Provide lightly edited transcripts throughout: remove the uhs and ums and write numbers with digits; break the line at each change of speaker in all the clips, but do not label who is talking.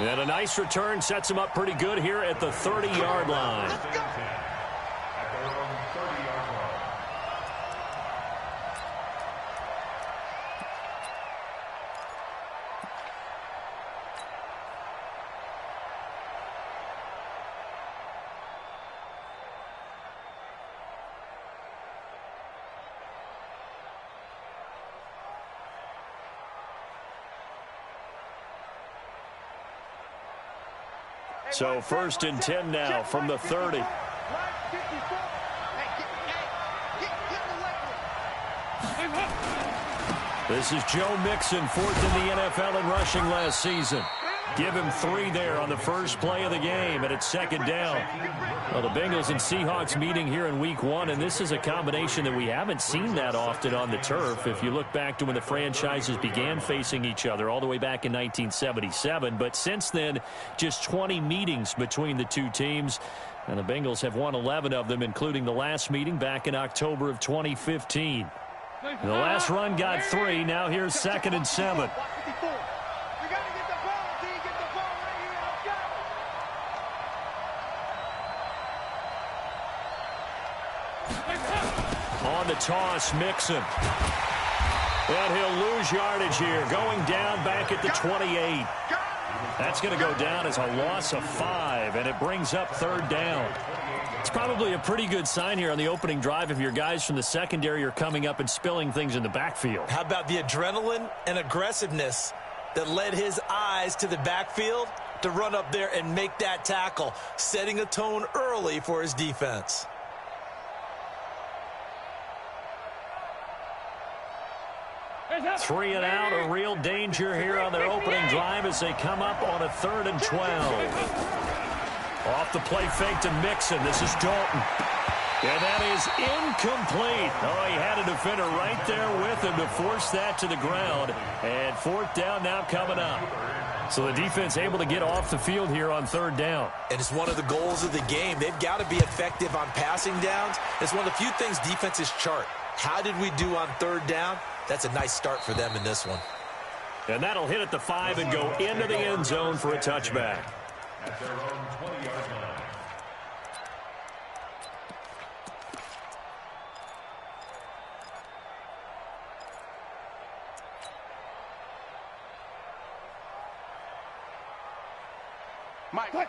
And a nice return sets him up pretty good here at the 30-yard line. So 1st and 10 now from the 30. This is Joe Mixon, 4th in the NFL in rushing last season. Give him 3 there on the first play of the game, and it's 2nd down. Well, the Bengals and Seahawks meeting here in Week 1, and this is a combination that we haven't seen that often on the turf. If you look back to when the franchises began facing each other all the way back in 1977, but since then, just 20 meetings between the two teams, and the Bengals have won 11 of them, including the last meeting back in October of 2015. The last run got 3. Now here's 2nd and 7. On the toss, Mixon. And he'll lose yardage here, going down back at the 28. That's going to go down as a loss of 5, and it brings up 3rd down. It's probably a pretty good sign here on the opening drive if your guys from the secondary are coming up and spilling things in the backfield.
How about the adrenaline and aggressiveness that led his eyes to the backfield to run up there and make that tackle, setting a tone early for his defense.
Three and out, a real danger here on their opening drive as they come up on a 3rd and 12. Off the play fake to Mixon. This is Dalton. And that is incomplete. Oh, he had a defender right there with him to force that to the ground. And 4th down now coming up. So the defense able to get off the field here on 3rd down.
And it's one of the goals of the game. They've got to be effective on passing downs. It's one of the few things defenses chart. How did we do on 3rd down? That's a nice start for them in this one.
And that'll hit at the 5 and go into the end zone for a touchback.
At their own 20-yard line.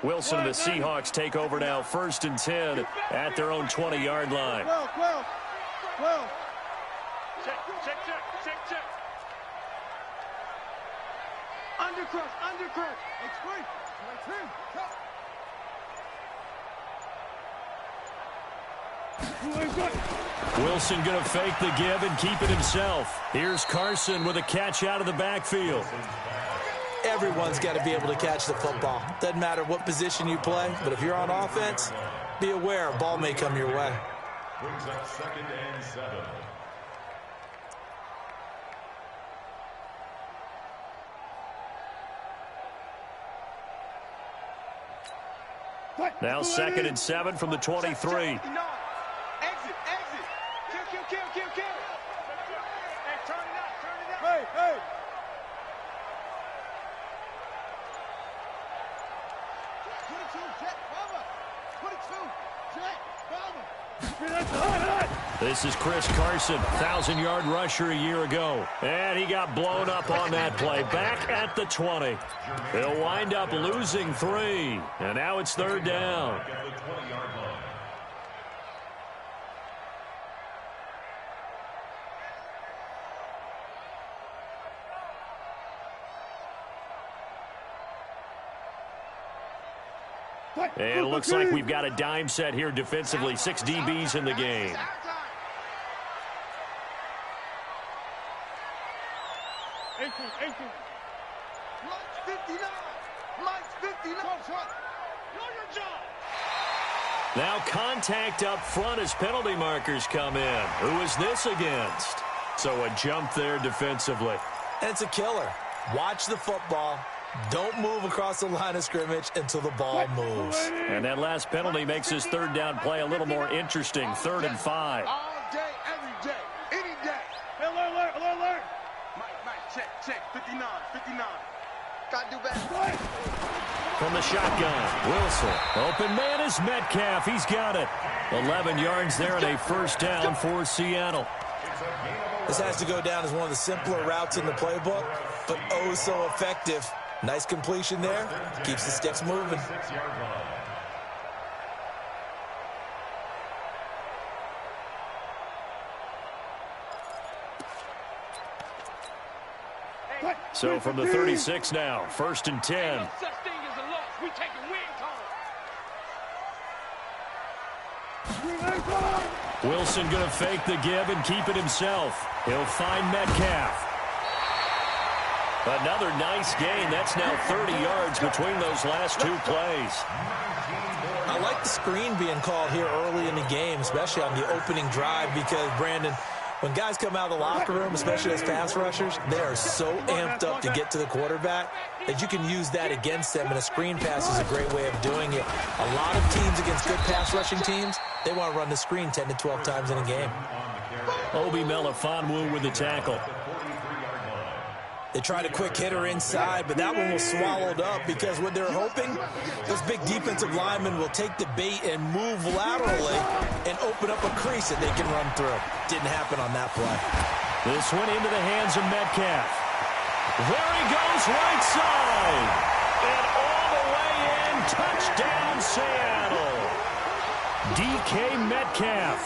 Wilson and the Seahawks take over now, 1st and 10 at their own 20-yard line.
12. Check. Undercut.
Wilson going to fake the give and keep it himself. Here's Carson with a catch out of the backfield.
Everyone's got to be able to catch the football. Doesn't matter what position you play, but if you're on offense, be aware a ball may come your way.
Brings up 2nd and 7.
Now 2nd and 7 from the 23.
Exit. Kill. Hey, turn it up. Hey.
This is Chris Carson, 1,000-yard rusher a year ago. And he got blown up on that play. Back at the 20. They'll wind up losing 3. And now it's 3rd down. And it looks like we've got a dime set here defensively. 6 DBs in the game. Now contact up front as penalty markers come in. Who is this against? So a jump there defensively.
And it's a killer. Watch the football. Don't move across the line of scrimmage until the ball moves.
And that last penalty makes his 3rd down play a little more interesting. 3rd and 5.
All day, every day, any day. Alert. Mike, check. 59. Gotta do better.
from the shotgun. Wilson. Open man is Metcalf. He's got it. 11 yards there and a first down for Seattle.
This has to go down as one of the simpler routes in the playbook, but oh so effective. Nice completion there. Keeps the sticks moving.
So from the 36 now, 1st and 10. Wilson going to fake the give and keep it himself. He'll find Metcalf. Another nice gain. That's now 30 yards between those last two plays.
I like the screen being called here early in the game, especially on the opening drive, because, Brandon, when guys come out of the locker room, especially as pass rushers, they are so amped up to get to the quarterback that you can use that against them, and a screen pass is a great way of doing it. A lot of teams against good pass rushing teams, they want to run the screen 10 to 12 times in a game.
Obi Melifonwu with the tackle.
They tried a quick hitter inside, but that one was swallowed up because what they're hoping, those big defensive linemen will take the bait and move laterally and open up a crease that they can run through. Didn't happen on that play.
This one into the hands of Metcalf. There he goes, right side. And all the way in, touchdown Seattle. DK Metcalf,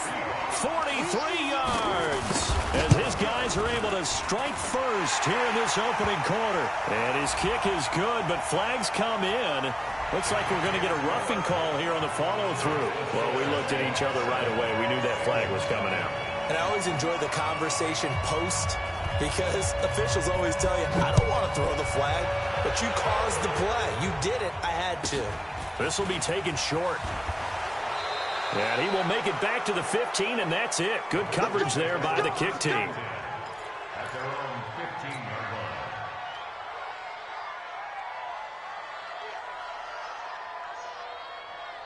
43 yards. As his guys are able to strike first here in this opening quarter. And his kick is good, but flags come in. Looks like we're going to get a roughing call here on the follow-through. Well, we looked at each other right away. We knew that flag was coming out.
And I always enjoy the conversation post, because officials always tell you, I don't want to throw the flag, but you caused the play. You did it. I had to.
This will be taken short. And he will make it back to the 15, and that's it. Good coverage there by the kick team.
At their own 15-yard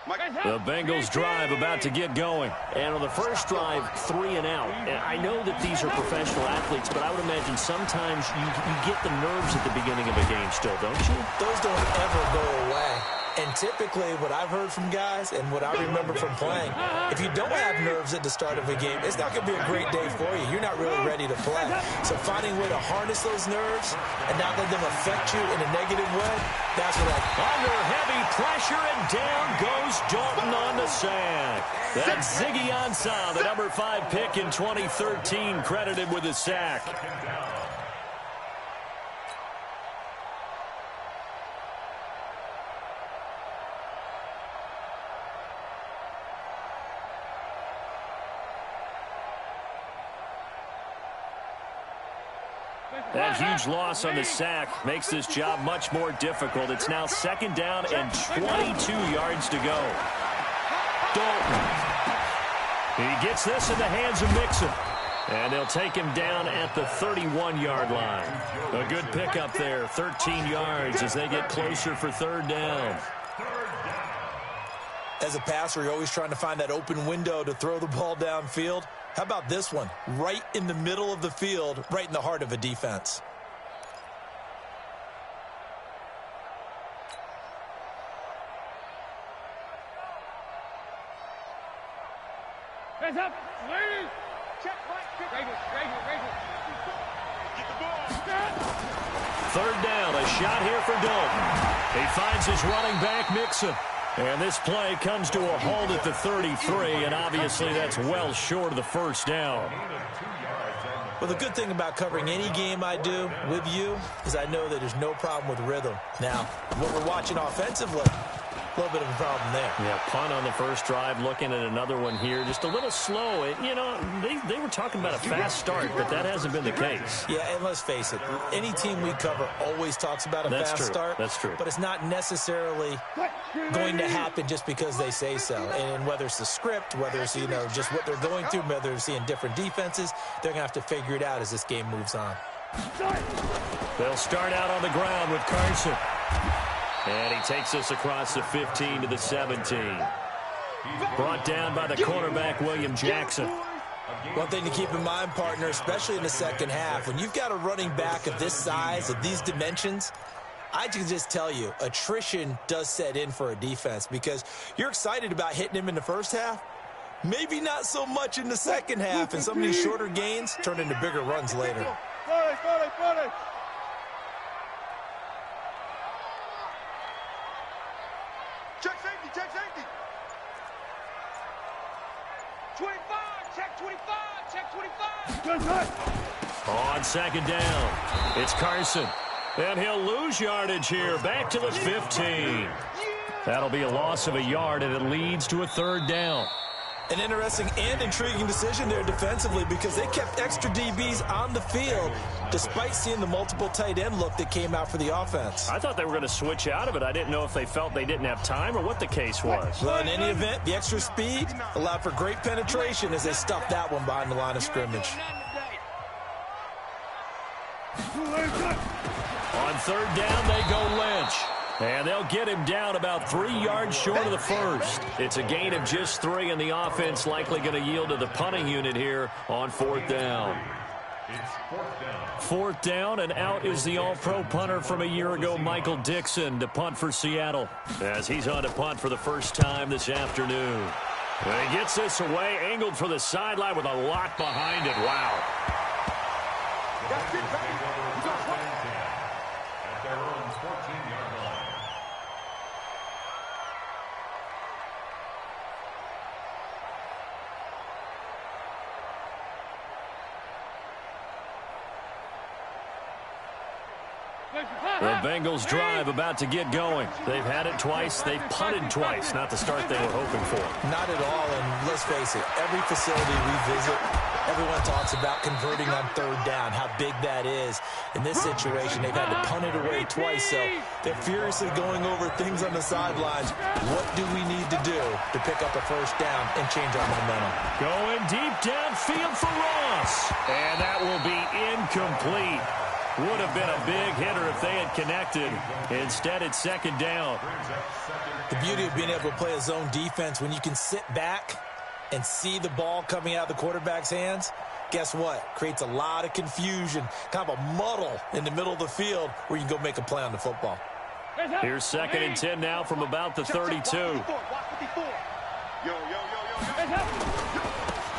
line.
The Bengals drive about to get going. And on the first drive, 3 and out. And I know that these are professional athletes, but I would imagine sometimes you get the nerves at the beginning of a game still, don't you?
Those don't ever go away. And typically what I've heard from guys and what I remember from playing, if you don't have nerves at the start of a game, it's not going to be a great day for you. You're not really ready to play. So finding a way to harness those nerves and not let them affect you in a negative way, that's what I...
Under heavy pressure, and down goes Dalton on the sack. That's Ziggy Ansah, the number 5 pick in 2013, credited with the sack. That huge loss on the sack makes this job much more difficult. It's now 2nd down and 22 yards to go. Dalton. He gets this in the hands of Mixon. And they'll take him down at the 31-yard line. A good pickup there, 13 yards as they get closer for 3rd down.
As a passer, you're always trying to find that open window to throw the ball downfield. How about this one? Right in the middle of the field, right in the heart of a defense.
Hands up, ladies. Check, raise it. Get the ball.
3rd down, a shot here for Dalton. He finds his running back, Mixon. And this play comes to a halt at the 33, and obviously that's well short of the 1st down.
Well, the good thing about covering any game I do with you is I know that there's no problem with rhythm. Now, what we're watching offensively, a little bit of a problem there.
Yeah, punt on the first drive, looking at another one here. Just a little slow. You know, they were talking about a fast start, but that hasn't been the case.
Yeah, and let's face it, any team we cover always talks about a fast start.
That's true.
But it's not necessarily going to happen just because they say so. And whether it's the script, whether it's, just what they're going through, whether they're seeing different defenses, they're going to have to figure it out as this game moves on.
They'll start out on the ground with Carson. And he takes us across the 15 to the 17. Brought down by the cornerback, William Jackson.
One thing to keep in mind, partner, especially in the second half, when you've got a running back of this size, of these dimensions, I can just tell you, attrition does set in for a defense because you're excited about hitting him in the first half. Maybe not so much in the second half, and some of these shorter gains turn into bigger runs later.
Check safety, check safety. 25, check 25, check 25. Good, good.
On second down, it's Carson. And he'll lose yardage here, back to the 15. That'll be a loss of a yard, and it leads to a third down.
An interesting and intriguing decision there defensively because they kept extra DBs on the field despite seeing the multiple tight end look that came out for the offense.
I thought they were going to switch out of it. I didn't know if they felt they didn't have time or what the case was.
Well, in any event, the extra speed allowed for great penetration as they stuffed that one behind the line of scrimmage.
On third down, they go Lynch. And they'll get him down about 3 yards short of the first. It's a gain of just 3, and the offense likely going to yield to the punting unit here on fourth down. Fourth down, and out is the all-pro punter from a year ago, Michael Dixon, to punt for Seattle, as he's on to punt for the first time this afternoon. And he gets this away, angled for the sideline with a lock behind it. Wow.
That's it, baby. You got one.
At their own 14-yard line.
The Bengals drive about to get going. They've had it twice. They've punted twice. Not the start they were hoping for.
Not at all, and let's face it, every facility we visit, everyone talks about converting on third down, how big that is. In this situation, they've had to punt it away twice, so they're furiously going over things on the sidelines. What do we need to do to pick up a first down and change our momentum?
Going deep downfield for Ross. And that will be incomplete. Would have been a big hitter if they had connected. Instead, it's second down.
The beauty of being able to play a zone defense when you can sit back and see the ball coming out of the quarterback's hands, guess what? Creates a lot of confusion, kind of a muddle in the middle of the field where you can go make a play on the football.
Here's second and 10 now from about the 32.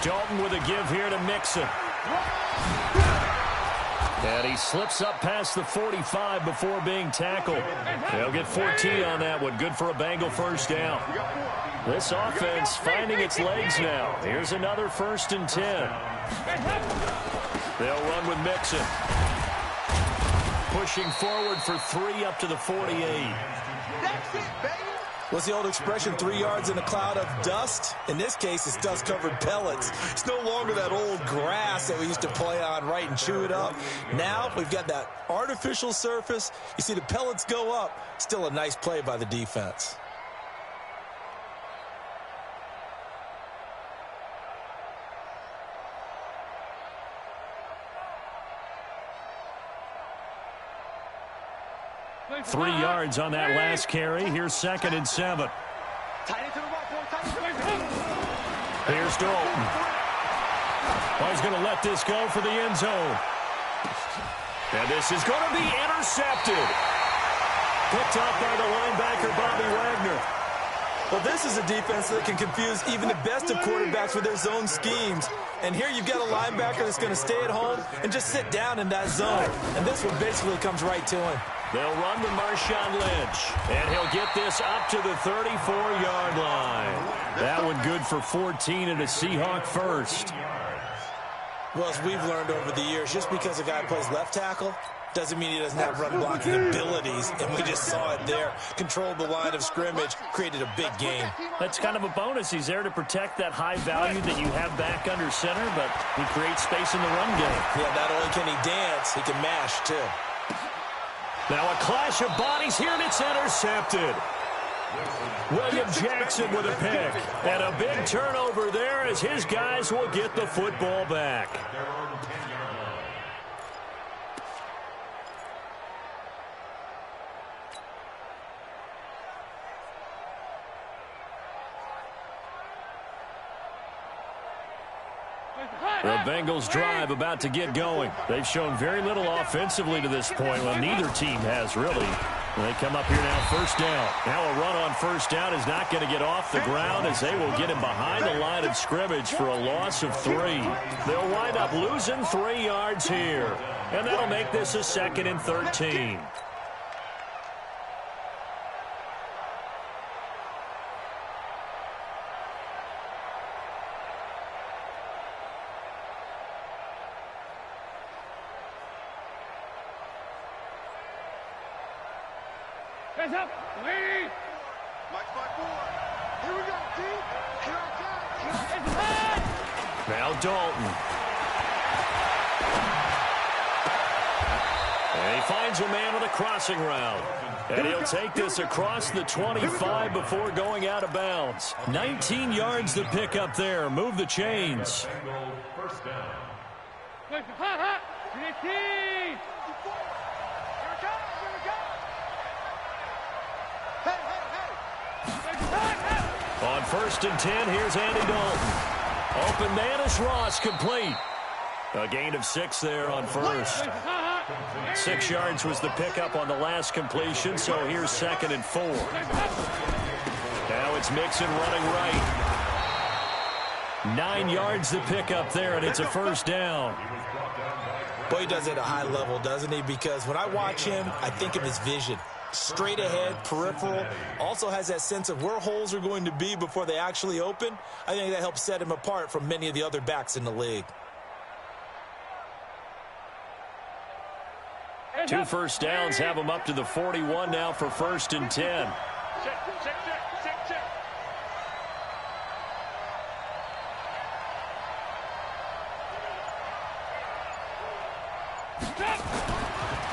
Dalton with a give here to Mixon. And he slips up past the 45 before being tackled. They'll get 14 on that one. Good for a Bengal first down. This offense finding its legs now. Here's another first and 10. They'll run with Mixon. Pushing forward for 3 up to the 48.
That's it, baby.
What's the old expression, 3 yards in a cloud of dust? In this case, it's dust-covered pellets. It's no longer that old grass that we used to play on, right, and chew it up. Now we've got that artificial surface. You see the pellets go up. Still a nice play by the defense.
Three yards on that last carry. Here's second and 7. Here's Dalton. Oh, he's going to let this go for the end zone. And this is going to be intercepted. Picked up by the linebacker, Bobby Wagner.
Well, this is a defense that can confuse even the best of quarterbacks with their zone schemes. And here you've got a linebacker that's going to stay at home and just sit down in that zone. And this one basically comes right to him.
They'll run with Marshawn Lynch. And he'll get this up to the 34-yard line. That one good for 14 and a Seahawk first.
Well, as we've learned over the years, just because a guy plays left tackle doesn't mean he doesn't have run blocking abilities. And we just saw it there. Controlled the line of scrimmage, created a big game.
That's kind of a bonus. He's there to protect that high value that you have back under center, but he creates space in the run game.
Yeah, not only can he dance, he can mash, too.
Now a clash of bodies here, and it's intercepted. William Jackson with a pick. And a big turnover there as his guys will get the football back. The Bengals drive about to get going. They've shown very little offensively to this point. Well, neither team has really. They come up here now, first down. Now a run on first down is not going to get off the ground as they will get him behind the line of scrimmage for a loss of 3. They'll wind up losing 3 yards here, and that'll make this a 2nd and 13.
Hands up. Lead. Mike, here we go. Deep.
Now Dalton. And he finds a man with a crossing route. And he'll take this across the 25 before going out of bounds. 19 yards to pick up there. Move the chains.
First down. On 1st and 10, here's Andy Dalton. Open man is Ross, complete. A gain of 6 there on first. 6 yards was the pickup on the last completion, so here's 2nd and 4. Now it's Mixon running right. 9 yards the pickup there, and it's a first down.
Boy, he does it at a high level, doesn't he? Because when I watch him, I think of his vision. Straight ahead, peripheral, also has that sense of where holes are going to be before they actually open. I think that helps set him apart from many of the other backs in the league.
2 first downs have him up to the 41 now for 1st and 10.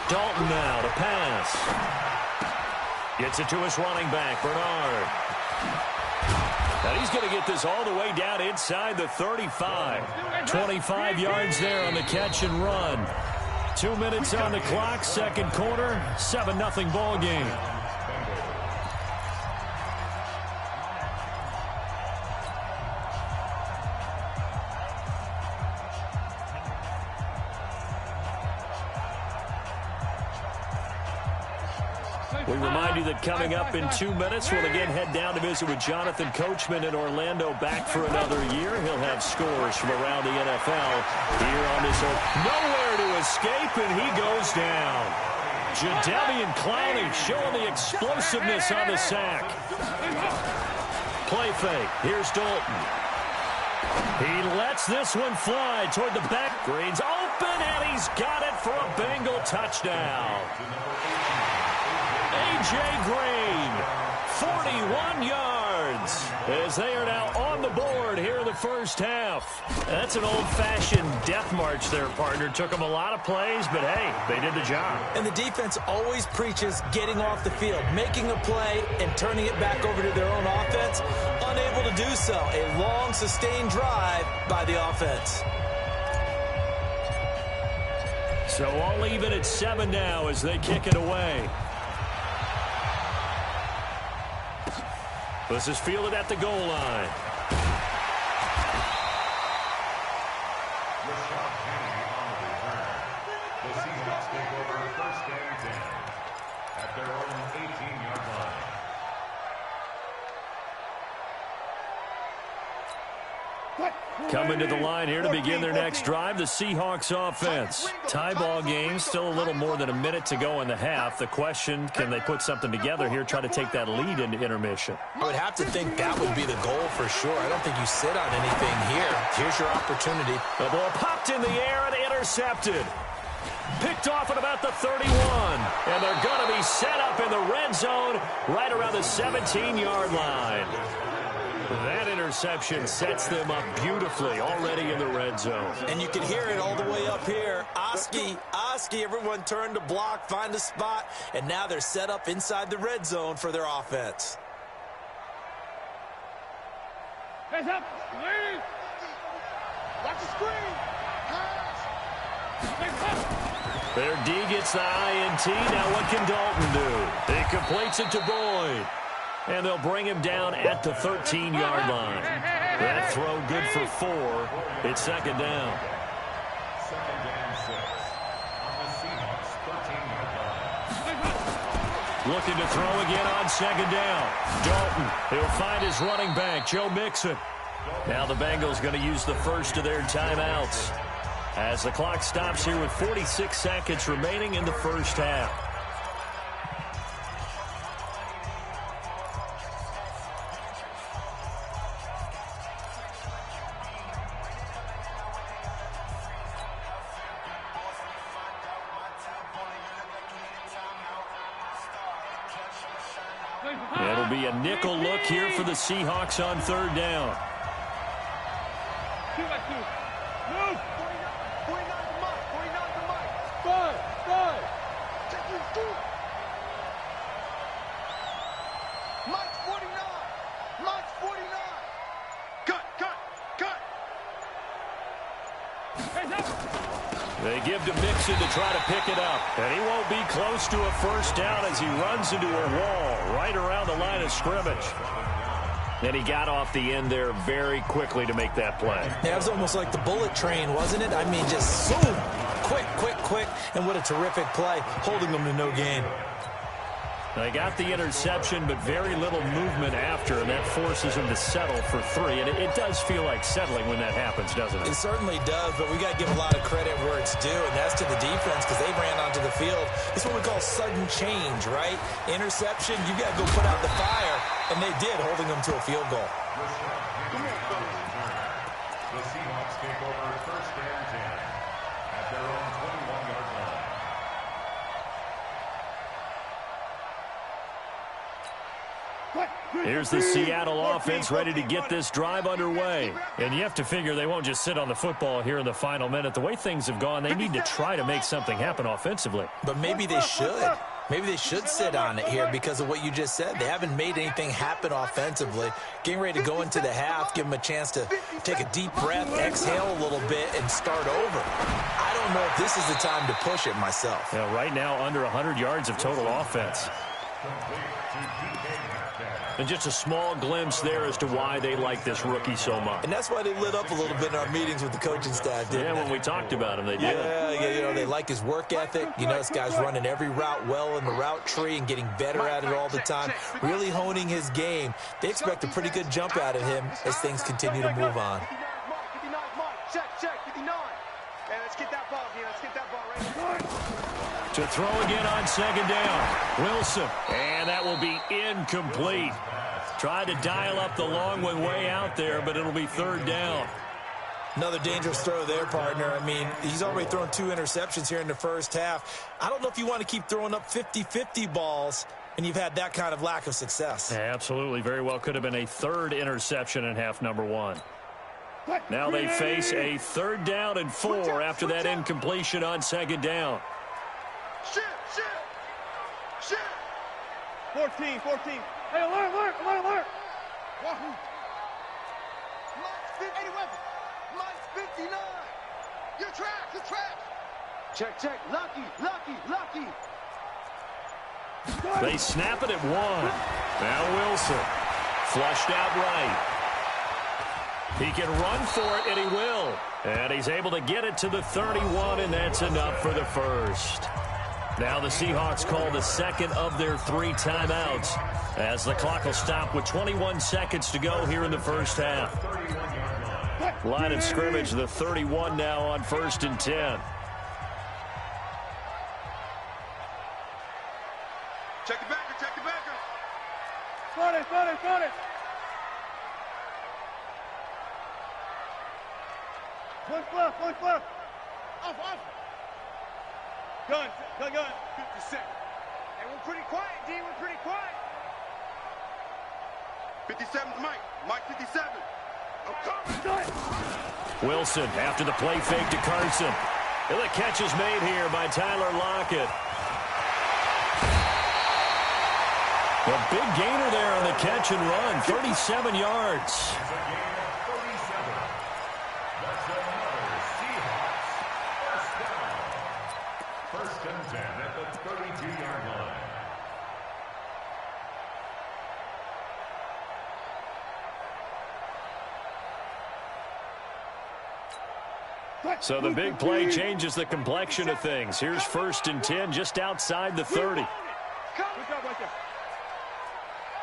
Dalton now to pass. Gets it to his running back, Bernard. And he's going to get this all the way down inside the 35. 25 yards there on the catch and run. 2 minutes on the clock, 2nd quarter, 7-0 ball game. We remind you that coming up in 2 minutes, we'll again head down to visit with Jonathan Coachman in Orlando, back for another year. He'll have scores from around the NFL here on this one. Nowhere to escape, and he goes down. Jadeveon Clowney showing the explosiveness on the sack. Play fake. Here's Dalton. He lets this one fly toward the back. Green's open, and he's got it for a Bengal touchdown. A.J. Green, 41 yards, as they are now on the board here in the first half. That's an old-fashioned death march there, partner. Took them a lot of plays, but, hey, they did the job.
And the defense always preaches getting off the field, making a play, and turning it back over to their own offense. Unable to do so. A long, sustained drive by the offense.
So all even at 7 now as they kick it away. This is fielded at the goal line.
The Seahawks take over 1st and 10 at their own 18-yard line.
Coming to the line here to begin their next drive, the Seahawks offense. Tie ball game, still a little more than a minute to go in the half. The question, can they put something together here, try to take that lead into intermission?
I would have to think that would be the goal for sure. I don't think you sit on anything here. Here's your opportunity.
The ball popped in the air and intercepted. Picked off at about the 31. And they're going to be set up in the red zone right around the 17-yard line. That interception sets them up beautifully already in the red zone.
And you can hear it all the way up here. Oski, everyone turned to block, find a spot, and now they're set up inside the red zone for their offense.
Hands up. Lead. Watch the screen.
Their D gets the INT. Now what can Dalton do? He completes it to Boyd. And they'll bring him down at the 13-yard line. That throw good for 4. It's 2nd down.
2nd and 6 on the Seahawks 13-yard line.
Looking to throw again on second down. Dalton, he'll find his running back, Joe Mixon. Now the Bengals going to use the first of their timeouts as the clock stops here with 46 seconds remaining in the first half. It'll be a nickel look here for the Seahawks on third down.
Move! 49 to Mike. 49 to Mike. Five. Take you through. Mike's 49. Mike's 49. Cut. Hands up.
They give to Mixon to try to pick it up. And he won't be close to a first down as he runs into a wall right around the line of scrimmage. And he got off the end there very quickly to make that play.
Yeah, it was almost like the bullet train, wasn't it? I mean, just boom, quick. And what a terrific play, holding them to no gain.
They got the interception, but very little movement after, and that forces him to settle for 3. And it does feel like settling when that happens, doesn't it?
It certainly does, but we got to give a lot of credit where it's due, and that's to the defense because they ran onto the field. It's what we call sudden change, right? Interception, you got to go put out the fire, and they did, holding them to a field goal.
The Seahawks take over first and 10 at their own 21-yard line.
Here's the Seattle offense ready to get this drive underway. And you have to figure they won't just sit on the football here in the final minute. The way things have gone, they need to try to make something happen offensively.
But maybe they should. Maybe they should sit on it here because of what you just said. They haven't made anything happen offensively. Getting ready to go into the half, give them a chance to take a deep breath, exhale a little bit, and start over. I don't know if this is the time to push it myself.
Yeah, right now, under 100 yards of total offense. And just a small glimpse there as to why they like this rookie so much.
And that's why they lit up a little bit in our meetings with the coaching staff, didn't they?
Yeah, when we talked about him, they did.
Yeah, you know, they like his work ethic. You know, this guy's running every route well in the route tree and getting better at it all the time, really honing his game. They expect a pretty good jump out of him as things continue to move on.
59, Mike. Check, 59. Hey, let's get that ball here. Let's get that ball right here.
To throw again on second down. Wilson. And that will be incomplete. Tried to dial up the long one way out there, but it'll be third down.
Another dangerous throw there, partner. I mean, he's already thrown 2 interceptions here in the first half. I don't know if you want to keep throwing up 50-50 balls, and you've had that kind of lack of success.
Yeah, absolutely. Very well could have been a third interception in half number 1. Now they face a 3rd down and 4 after that incompletion on second down.
Shit. 14. Hey, alert. Wahoo. Mike's 50. Mike's 59. You're trapped. Check. Lucky.
They snap it at 1. Now Wilson. Flushed out right. He can run for it, and he will. And he's able to get it to the 31, and that's enough for the first. Now the Seahawks call the second of their 3 timeouts as the clock will stop with 21 seconds to go here in the first half. Line of scrimmage, the 31 now on 1st and 10.
Check the backer.
Got it. One left. Off. Gun.
56. Hey, we're pretty quiet, D. We're pretty quiet. 57's Mike. Mike 57. I'm coming.
Wilson after the play fake to Carson. And the catch is made here by Tyler Lockett. A big gainer there on the catch and run. 37 yards.
First and 10 at the 32-yard line.
So the big play changes the complexion of things. Here's 1st and 10 just outside the 30.
Good job right there.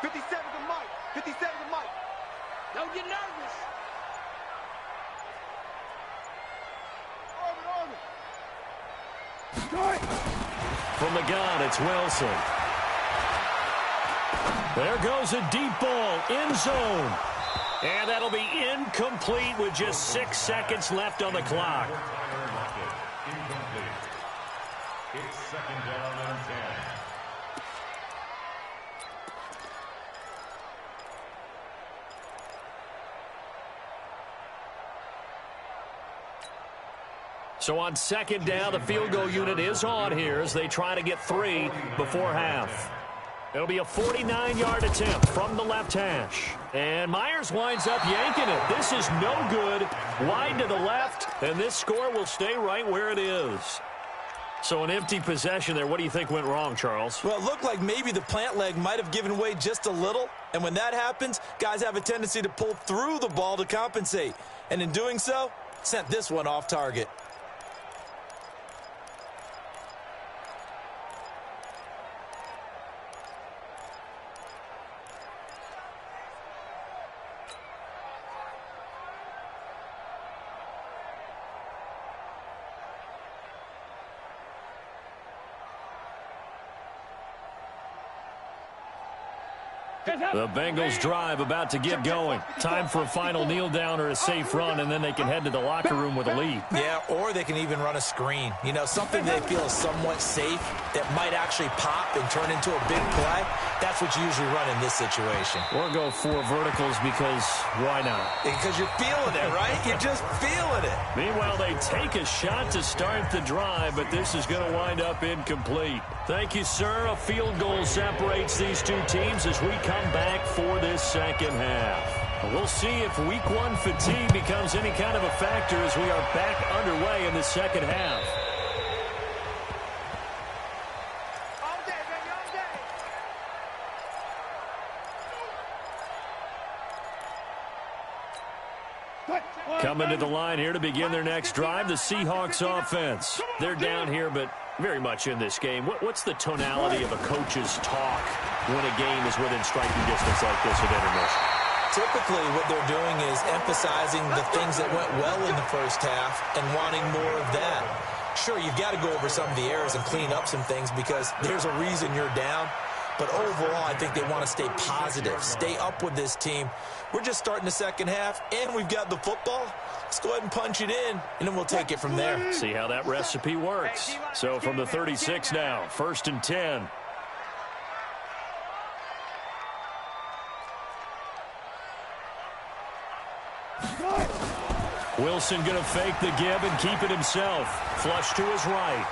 57 to Mike. 57 to Mike.
Don't get nervous.
From the gun, it's Wilson. There goes a deep ball, end zone. And that'll be incomplete with just 6 seconds left on the clock.
Incomplete. It's second down and 10.
So on second down, the field goal unit is on here as they try to get 3 before half. It'll be a 49-yard attempt from the left hash. And Myers winds up yanking it. This is no good. Wide to the left, and this score will stay right where it is. So an empty possession there. What do you think went wrong, Charles?
Well, it looked like maybe the plant leg might have given way just a little. And when that happens, guys have a tendency to pull through the ball to compensate. And in doing so, sent this one off target.
The Bengals drive about to get going. Time for a final kneel down or a safe run, and then they can head to the locker room with a lead.
Yeah, or they can even run a screen. You know, something they feel is somewhat safe that might actually pop and turn into a big play. That's what you usually run in this situation.
Or go 4 verticals because why not?
Because you're feeling it, right? You're just feeling it.
Meanwhile, they take a shot to start the drive, but this is going to wind up incomplete. Thank you, sir. A field goal separates these two teams as we come back for this second half. We'll see if week 1 fatigue becomes any kind of a factor as we are back underway in the second half.
All day, baby, all day.
Coming to the line here to begin their next drive, the Seahawks offense. They're down here, but very much in this game. What's the tonality of a coach's talk when a game is within striking distance like this at intermission?
Typically, what they're doing is emphasizing the things that went well in the first half and wanting more of that. Sure, you've got to go over some of the errors and clean up some things because there's a reason you're down. But overall, I think they want to stay positive, stay up with this team. We're just starting the second half, and we've got the football. Let's go ahead and punch it in, and then we'll take it from there.
See how that recipe works. So from the 36 now, 1st and 10. Wilson going to fake the give and keep it himself. Flush to his right.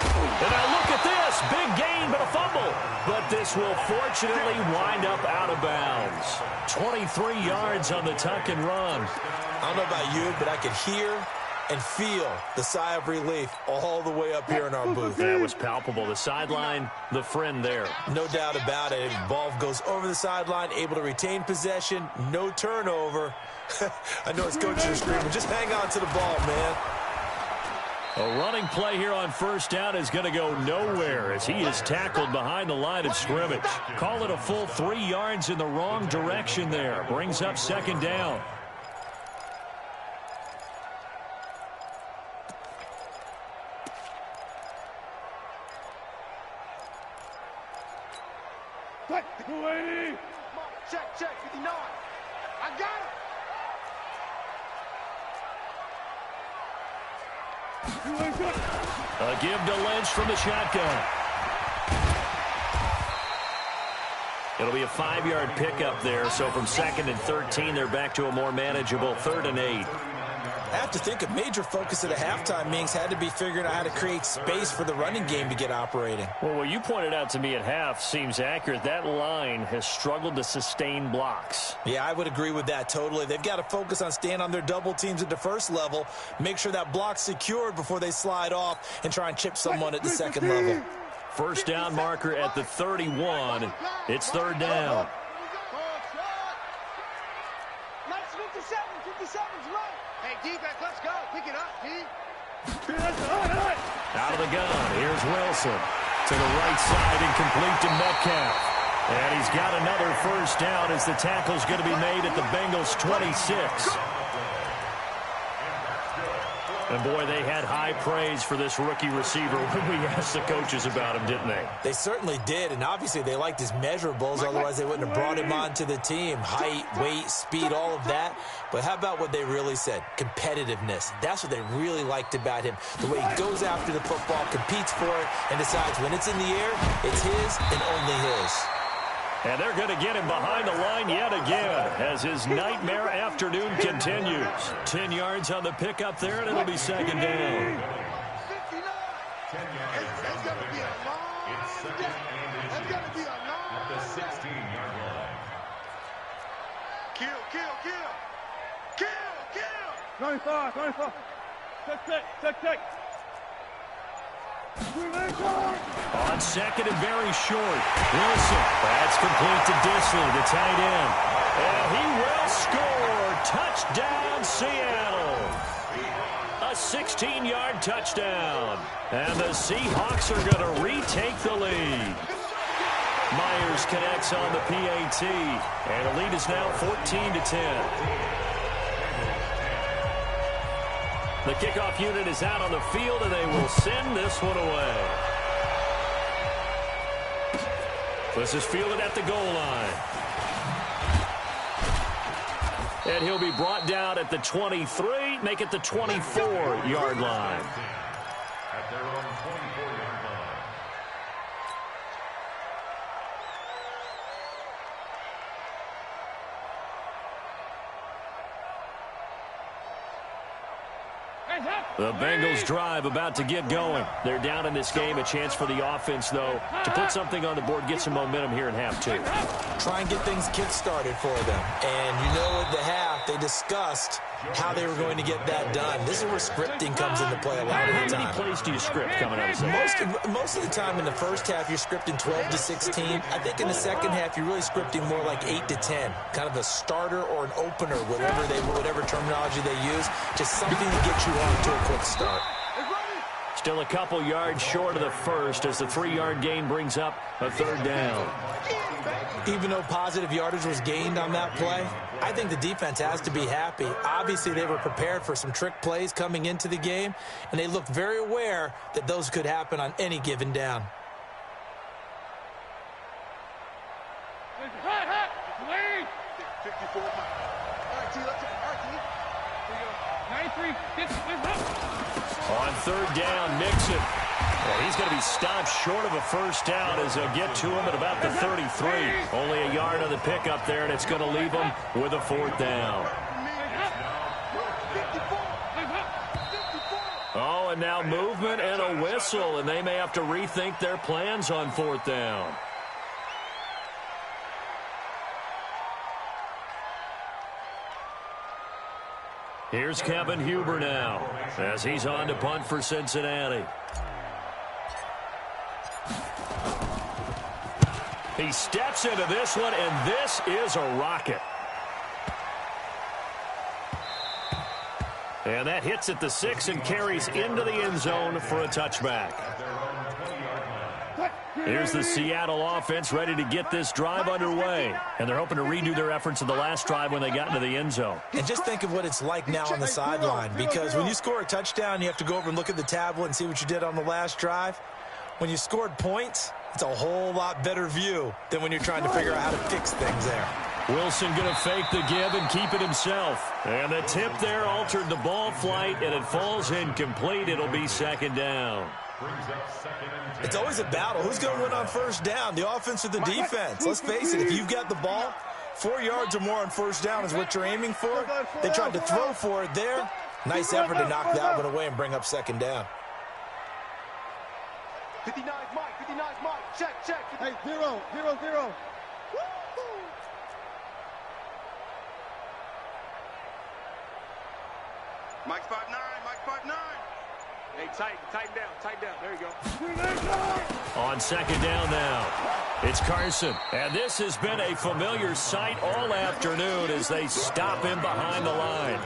And now look at this. Big gain, but a fumble. But this will fortunately wind up out of bounds. 23 yards on the tuck and run.
I don't know about you, but I could hear and feel the sigh of relief all the way up here in our booth.
That was palpable. The sideline, the friend there.
No doubt about it. Ball goes over the sideline, able to retain possession, no turnover. I know his coaches are screaming, just hang on to the ball, man.
A running play here on first down is going to go nowhere as he is tackled behind the line of scrimmage. Call it a full 3 yards in the wrong direction there. Brings up second down.
Check, 59. I got it.
A give to Lynch from the shotgun. It'll be a 5-yard pickup there, so from 2nd and 13, they're back to a more manageable 3rd and 8.
I have to think a major focus at a halftime, Minks, had to be figuring out how to create space for the running game to get operating.
Well, what you pointed out to me at half seems accurate. That line has struggled to sustain blocks.
Yeah, I would agree with that totally. They've got to focus on staying on their double teams at the first level, make sure that block's secured before they slide off and try and chip someone at the second level.
First down marker at the 31. It's 3rd down.
Let's 57's right. Hey, defense, let's go. Pick it up, D.
Out of the gun. Here's Wilson. To the right side and complete to Metcalf. And he's got another first down as the tackle's going to be made at the Bengals' 26. And, boy, they had high praise for this rookie receiver when we asked the coaches about him, didn't they?
They certainly did, and obviously they liked his measurables. Otherwise, they wouldn't have brought him onto the team. Height, weight, speed, all of that. But how about what they really said? Competitiveness. That's what they really liked about him. The way he goes after the football, competes for it, and decides when it's in the air, it's his and only his.
And they're going to get him behind the line yet again as his nightmare afternoon continues. 10 yards on the pickup there, and it'll be second down.
59. That's got to be a long day. That's got to be a long
at the 16-yard line.
Kill, kill, kill. Kill, kill.
95, 95. Check.
On second and very short. Wilson. That's complete to Disley, the tight end. And he will score. Touchdown, Seattle. A 16-yard touchdown. And the Seahawks are going to retake the lead. Myers connects on the PAT. And the lead is now 14-10. The kickoff unit is out on the field, and they will send this one away. This is fielded at the goal line. And he'll be brought down at the 23, make it the 24-yard line.
At their own 24-yard line.
The Bengals drive about to get going. They're down in this game. A chance for the offense, though, to put something on the board, get some momentum here in half two.
Try and get things kick-started for them. And you know at the half, they discussed how they were going to get that done. This is where scripting comes into play a lot of the time.
How many plays do you script coming out of the
Most of the time in the first half, you're scripting 12 to 16. I think in the second half, you're really scripting more like 8 to 10. Kind of a starter or an opener, whatever terminology they use. Just something to get you on to a quick start.
Still a couple yards short of the first as the 3-yard gain brings up a third down.
Even though positive yardage was gained on that play, I think the defense has to be happy. Obviously, they were prepared for some trick plays coming into the game, and they looked very aware that those could happen on any given down.
On third down, Mixon. Well, he's going to be stopped short of a first down as they'll get to him at about the 33. Only a yard on the pickup there, and it's going to leave him with a fourth down. Oh, and now movement and a whistle, and they may have to rethink their plans on fourth down. Here's Kevin Huber now as he's on to punt for Cincinnati. He steps into this one, and this is a rocket. And that hits at the 6 and carries into the end zone for a touchback. Here's the Seattle offense ready to get this drive underway. And they're hoping to redo their efforts in the last drive when they got into the end zone.
And just think of what it's like now on the sideline, because when you score a touchdown, you have to go over and look at the tablet and see what you did on the last drive. When you scored points, it's a whole lot better view than when you're trying to figure out how to fix things there.
Wilson going to fake the give and keep it himself. And the tip there altered the ball flight, and it falls incomplete. It'll be second down.
It's always a battle. Who's going to win on first down, the offense or the defense? Let's face it, if you've got the ball, 4 yards or more on first down is what you're aiming for. They tried to throw for it there. Nice effort to knock that one away and bring up second down.
59's Mike, 59's Mike. Check.
Hey, 0.
Mike's 5'9", Mike's 5'9". Hey, tighten down. There you go.
On second down now, it's Carson. And this has been a familiar sight all afternoon as they stop him behind the line.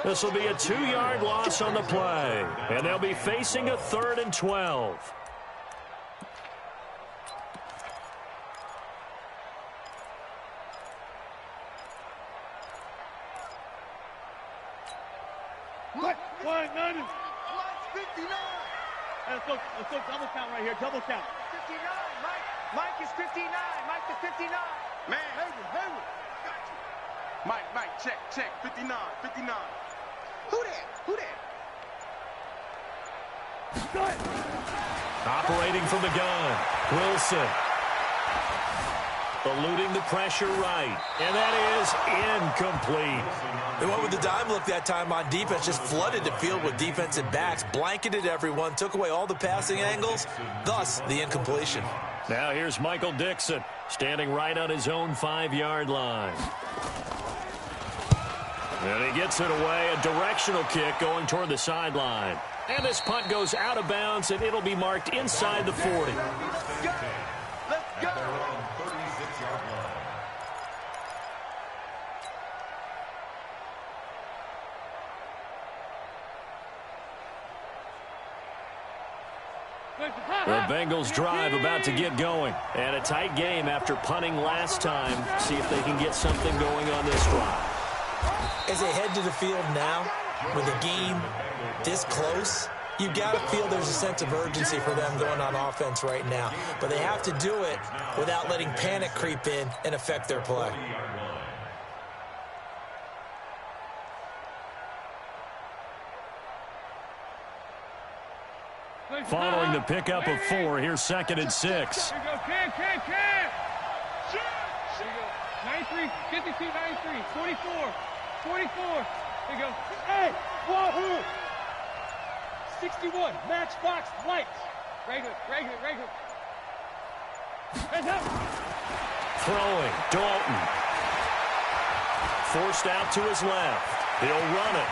This will be a 2-yard loss on the play. And they'll be facing a 3rd and 12.
One, none.
Mike's 59.
Let's go double count right here. Double count.
59. Mike is 59. Mike is 59. Man. Hayward. Got you. Mike, check. 59. Who that?
Operating from the gun, Wilson. Eluding the pressure right. And that is incomplete.
They went with the dime look that time on defense, just flooded the field with defensive backs, blanketed everyone, took away all the passing angles, thus the incompletion.
Now here's Michael Dixon, standing right on his own 5-yard line. And he gets it away, a directional kick going toward the sideline. And this punt goes out of bounds, and it'll be marked inside the 40.
Let's go.
The Bengals drive about to get going. And a tight game after punting last time. See if they can get something going on this drive.
As they head to the field now, with the game this close, you got to feel there's a sense of urgency for them going on offense right now. But they have to do it without letting panic creep in and affect their play.
Following the pickup of 4, here's 2nd and 6.
Here you go, Cam. There you go. 93, 52, 93, 44. There you go. Hey, wahoo! 61, matchbox lights. Regular. Heads up.
Throwing, Dalton. Forced out to his left. He'll run it.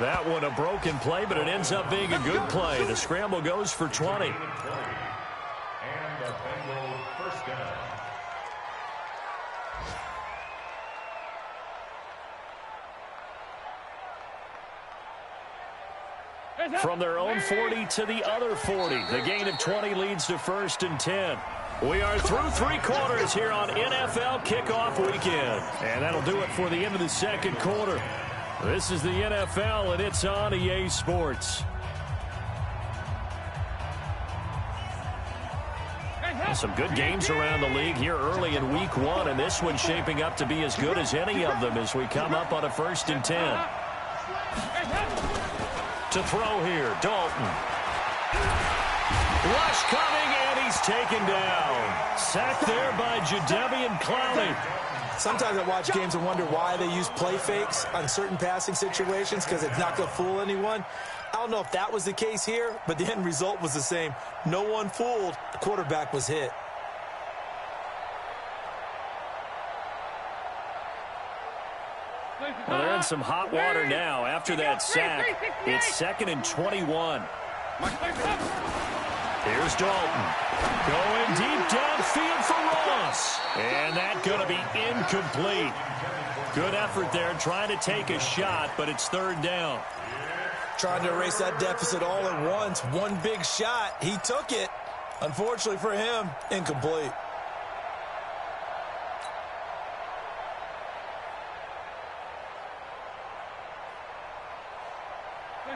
That one a broken play, but it ends up being a good play. The scramble goes for 20.
And the Bengals first down.
From their own 40 to the other 40. The gain of 20 leads to 1st and 10. We are through 3 quarters here on NFL Kickoff Weekend. And that'll do it for the end of the 2nd quarter. This is the NFL, and it's on EA Sports. Some good games around the league here early in Week 1, and this one's shaping up to be as good as any of them as we come up on a 1st and 10. To throw here, Dalton. Rush coming, and he's taken down. Sacked there by Jadeveon Clowney.
Sometimes I watch games and wonder why they use play fakes on certain passing situations, because it's not going to fool anyone. I don't know if that was the case here, but the end result was the same. No one fooled. The quarterback was hit.
Well, they're in some hot water now after that sack. It's 2nd and 21. Here's Dalton. Going deep downfield for Ross. And that's going to be incomplete. Good effort there trying to take a shot, but it's 3rd down.
Trying to erase that deficit all at once. One big shot. He took it. Unfortunately for him, incomplete.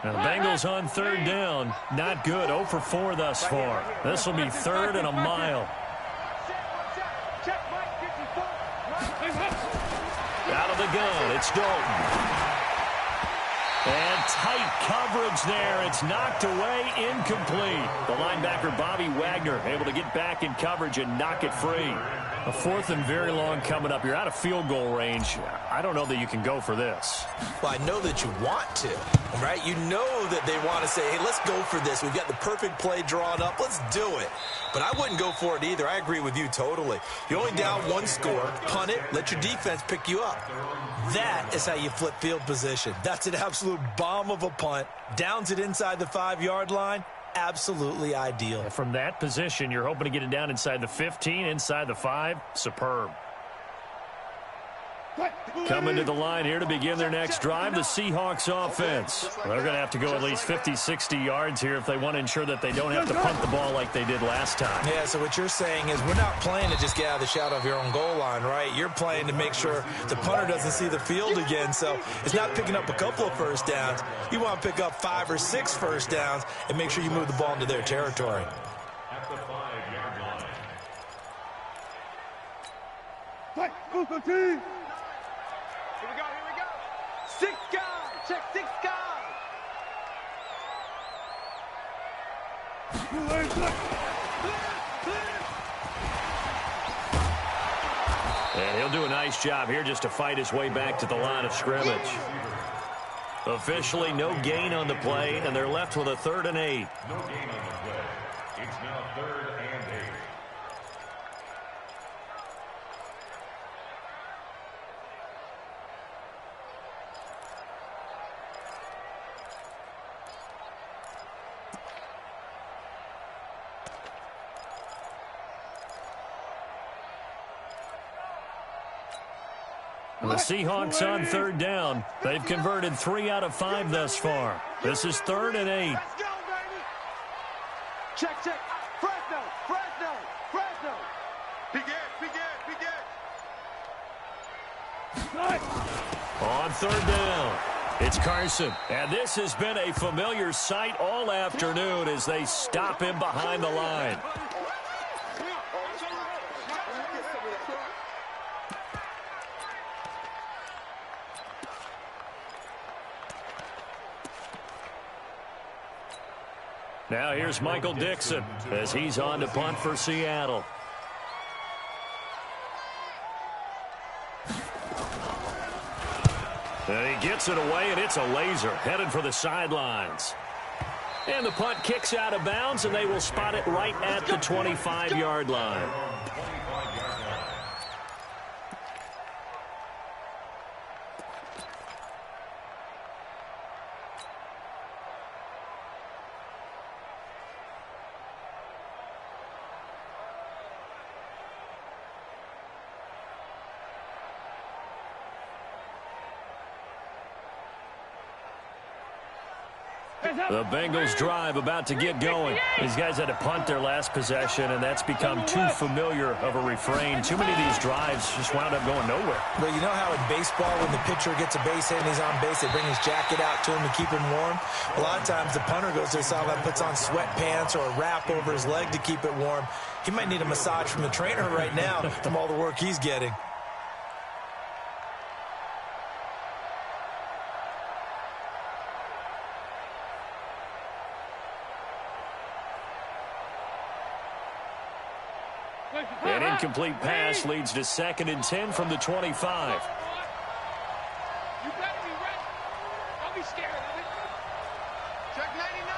Now the Bengals on 3rd down. Not good. 0 for 4 thus far. This will be 3rd and a mile.
Check Mike 54.
Out of the gun, it's Dalton. And tight coverage there. It's knocked away, incomplete. The linebacker, Bobby Wagner, able to get back in coverage and knock it free. A 4th and very long coming up. You're out of field goal range. I don't know that you can go for this.
Well, I know that you want to, right? You know that they want to say, hey, let's go for this. We've got the perfect play drawn up. Let's do it. But I wouldn't go for it either. I agree with you totally. You're only down 1 score. Punt it. Let your defense pick you up. That is how you flip field position. That's an absolute bomb of a punt. Downs it inside the 5-yard line. Absolutely ideal.
From that position, you're hoping to get it down inside the 15, inside the 5. Superb. Coming to the line here to begin their next drive, the Seahawks offense. They're going to have to go at least 50, 60 yards here if they want to ensure that they don't have to punt the ball like they did last time.
Yeah, so what you're saying is we're not playing to just get out of the shadow of your own goal line, right? You're playing to make sure the punter doesn't see the field again. So it's not picking up a couple of first downs. You want to pick up 5 or 6 first downs and make sure you move the ball into their territory.
At the 5-yard line.
Go team!
Here we go. 6 guys. Check 6 guys.
And he'll do a nice job here just to fight his way back to the line of scrimmage. Officially no gain on the play, and they're left with a 3rd and 8.
No gain on the play. It's now 3rd and 8.
The Seahawks on 3rd down. They've converted 3 out of 5 thus far. This is 3rd and 8.
Let's go, baby. Check. Fresno. Big Ed.
On 3rd down, it's Carson. And this has been a familiar sight all afternoon as they stop him behind the line. Now here's Michael Dixon as he's on to punt for Seattle. And he gets it away, and it's a laser headed for the sidelines. And the punt kicks out of bounds, and they will spot it right at the 25-yard line. The Bengals drive about to get going. These guys had to punt their last possession, and that's become too familiar of a refrain. Too many of these drives just wound up going nowhere.
But you know how in baseball, when the pitcher gets a base hit and he's on base, they bring his jacket out to him to keep him warm? A lot of times the punter goes to the sideline, puts on sweatpants or a wrap over his leg to keep it warm. He might need a massage from the trainer right now from all the work he's getting.
An incomplete pass leads to 2nd and 10 from the 25.
You better be ready. Don't be scared of it.
Check 99.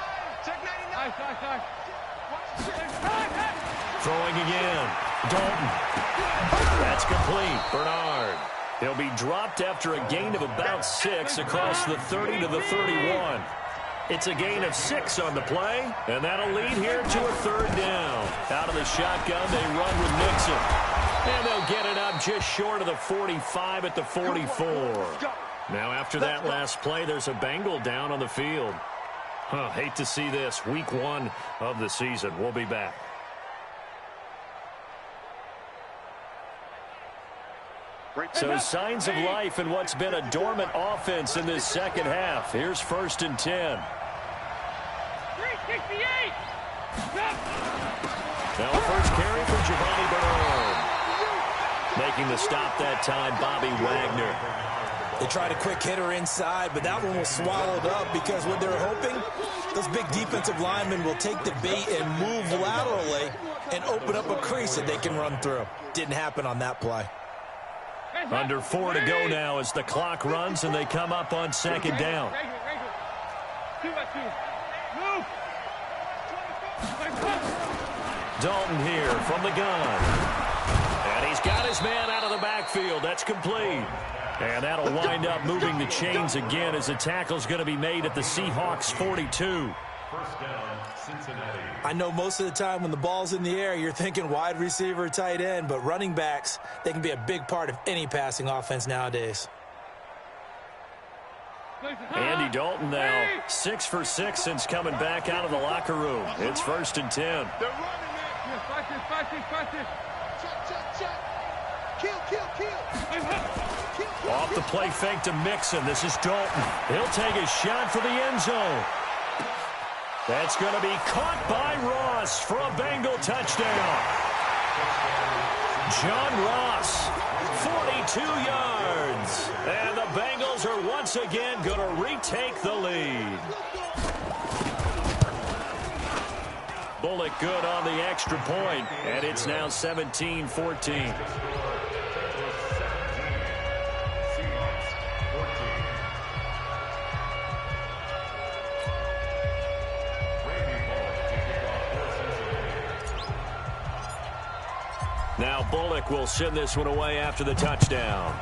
Throwing again. Dalton. That's complete. Bernard. He'll be dropped after a gain of about 6 across the 30 to the 31. It's a gain of 6 on the play, and that'll lead here to a 3rd down. Out of the shotgun, they run with Nixon. And they'll get it up just short of the 45 at the 44. Now, after that last play, there's a Bengal down on the field. Hate to see this. Week 1 of the season. We'll be back. So signs of life in what's been a dormant offense in this second half. Here's 1st and 10.
368.
Now a first carry for Giovanni Bernard. Making the stop that time, Bobby Wagner.
They tried a quick hitter inside, but that one was swallowed up because what they're hoping, those big defensive linemen will take the bait and move laterally and open up a crease that they can run through. Didn't happen on that play.
Under 4 to go now as the clock runs and they come up on 2nd down.
Right here. 2 by 2. Move.
Dalton here from the gun. And he's got his man out of the backfield. That's complete. And that'll wind up moving the chains again as the tackle's going to be made at the Seahawks 42.
First down, Cincinnati.
I know most of the time when the ball's in the air, you're thinking wide receiver, tight end, but running backs, they can be a big part of any passing offense nowadays.
Andy Dalton now 6 for 6 since coming back out of the locker room. It's 1st and 10.
They're running it. Fight this. Check. Kill.
Off the play fake to Mixon. This is Dalton. He'll take a shot for the end zone. That's going to be caught by Ross for a Bengal touchdown. John Ross, 42 yards. And the Bengals are once again going to retake the lead. Bullock good on the extra point, and it's now 17-14. Now Bullock will send this one away after the touchdown.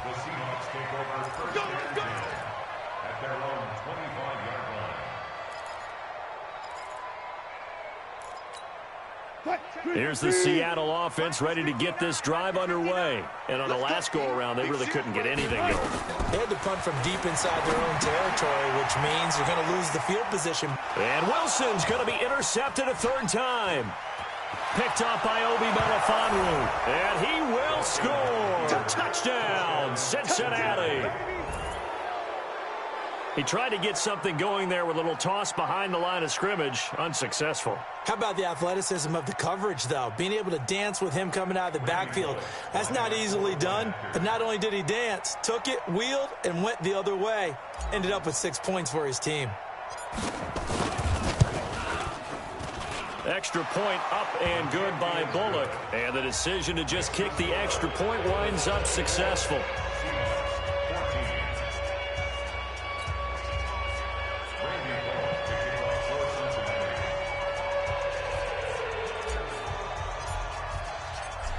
The Seahawks take over first and 10 at their own 25-yard line.
Here's the Seattle offense ready to get this drive underway. And on the last go-around, they really couldn't get anything going.
They had to punt from deep inside their own territory, which means you're going to lose the field position.
And Wilson's going to be intercepted a third time. Picked off by Obi Melifonwu. And he will score. Touchdown, Cincinnati. He tried to get something going there with a little toss behind the line of scrimmage. Unsuccessful.
How about the athleticism of the coverage, though? Being able to dance with him coming out of the backfield. That's not easily done. But not only did he dance, took it, wheeled, and went the other way. Ended up with 6 points for his team.
Extra point up and good by Bullock. And the decision to just kick the extra point winds up successful.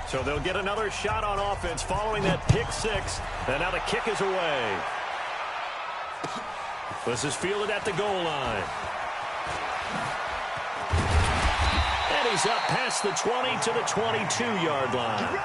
So they'll get another shot on offense following that pick six. And now the kick is away. This is fielded at the goal line. And he's up past the 20 to the 22-yard line.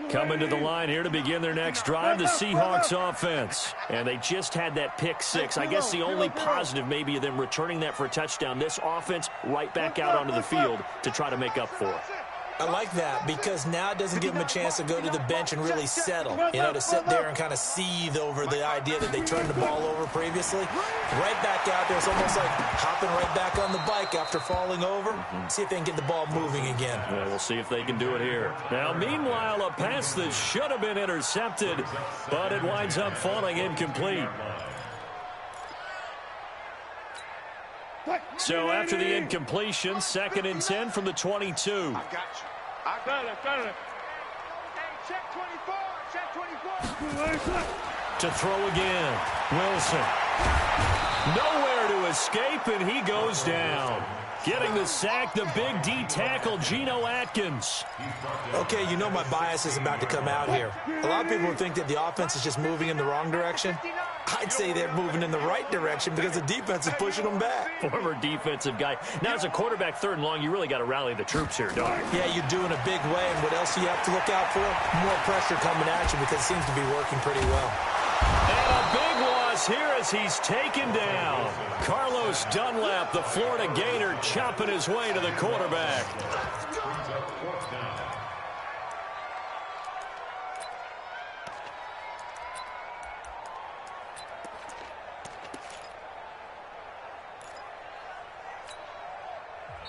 Coming to the line here to begin their next drive, the Seahawks offense. And they just had that pick six. I guess the only positive maybe of them returning that for a touchdown. This offense right back out onto the field to try to make up for it.
I like that because now it doesn't give them a chance to go to the bench and really settle. You know, to sit there and kind of seethe over the idea that they turned the ball over previously. Right back out there. It's almost like hopping right back on the bike after falling over. See if they can get the ball moving again.
Yeah, we'll see if they can do it here. Now, meanwhile, a pass that should have been intercepted, but it winds up falling incomplete. So after the incompletion, 2nd and 10 from the 22.
I got you. I got it. Hey, check 24. Check 24.
To throw again. Wilson. Nowhere to escape, and he goes down. Getting the sack, the big D tackle, Geno Atkins.
Okay, you know my bias is about to come out here. A lot of people think that the offense is just moving in the wrong direction. I'd say they're moving in the right direction because the defense is pushing them back.
Former defensive guy. Now, as a quarterback, 3rd and long, you really got to rally the troops here, don't you?
Yeah, you do in a big way. And what else do you have to look out for? More pressure coming at you because it seems to be working pretty well.
And a big loss here as he's taken down. Carlos Dunlap, the Florida Gator, chopping his way to the quarterback.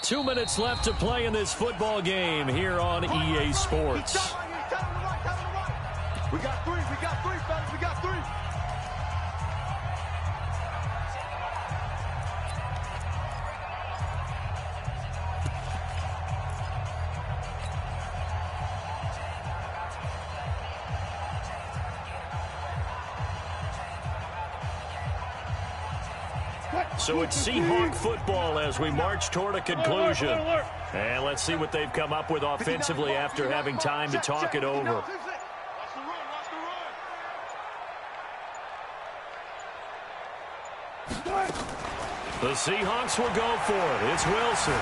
2 minutes left to play in this football game here on EA Sports.
We got three, fellas, we got three.
So it's Seahawk football as we march toward a conclusion. And let's see what they've come up with offensively after having time to talk it over. The Seahawks will go for it. It's Wilson.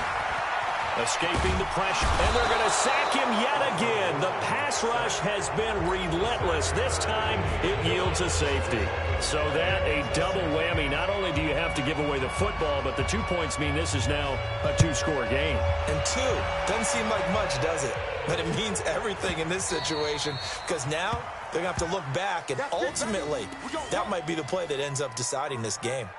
Escaping the pressure, and they're going to sack him yet again. The pass rush has been relentless. This time, it yields a safety. So that, a double whammy. Not only do you have to give away the football, but the 2 points mean this is now a 2-score game.
And 2 doesn't seem like much, does it? But it means everything in this situation, because now they're going to have to look back, and ultimately, that might be the play that ends up deciding this game.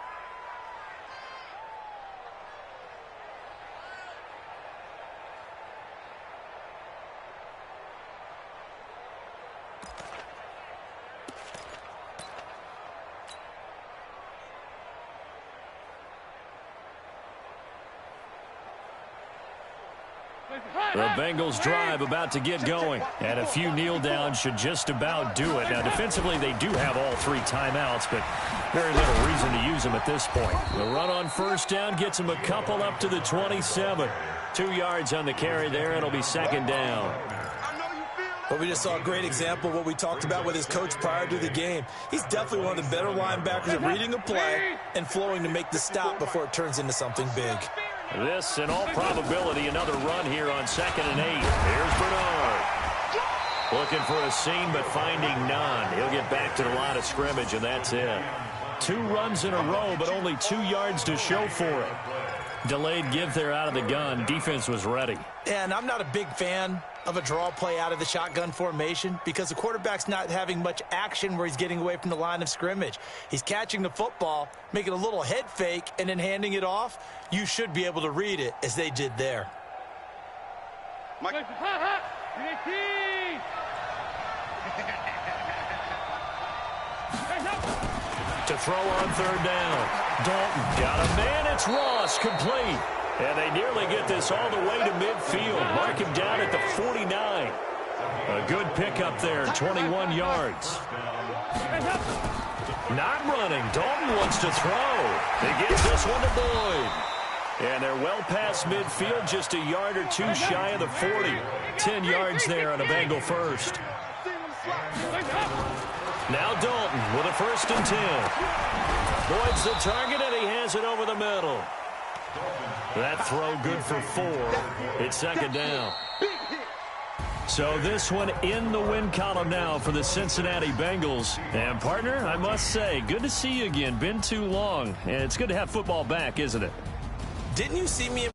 The Bengals drive about to get going, and a few kneel downs should just about do it. Now, defensively, they do have all 3 timeouts, but very little reason to use them at this point. The run on first down gets them a couple up to the 27. 2 yards on the carry there. It'll be second down.
But we just saw a great example of what we talked about with his coach prior to the game. He's definitely one of the better linebackers at reading a play and flowing to make the stop before it turns into something big.
This, in all probability, another run here on 2nd and 8. Here's Bernard. Looking for a seam, but finding none. He'll get back to the line of scrimmage, and that's it. 2 runs in a row, but only 2 yards to show for it. Delayed give there out of the gun. Defense was ready.
And I'm not a big fan of a draw play out of the shotgun formation because the quarterback's not having much action where he's getting away from the line of scrimmage. He's catching the football, making a little head fake, and then handing it off. You should be able to read it as they did there.
To throw on 3rd down. Dalton got a man. It's Ross, complete. And they nearly get this all the way to midfield. Mark him down at the 49. A good pickup there, 21 yards. Not running. Dalton wants to throw. He gets this one to Boyd. And they're well past midfield, just a yard or 2 shy of the 40. 10 yards there on a Bengal first. Now Dalton with a 1st and 10. Boyd's the target, and he has it over the middle. That throw good for 4. It's 2nd down. So this one in the win column now for the Cincinnati Bengals. And, partner, I must say, good to see you again. Been too long. And it's good to have football back, isn't it?
Didn't you see me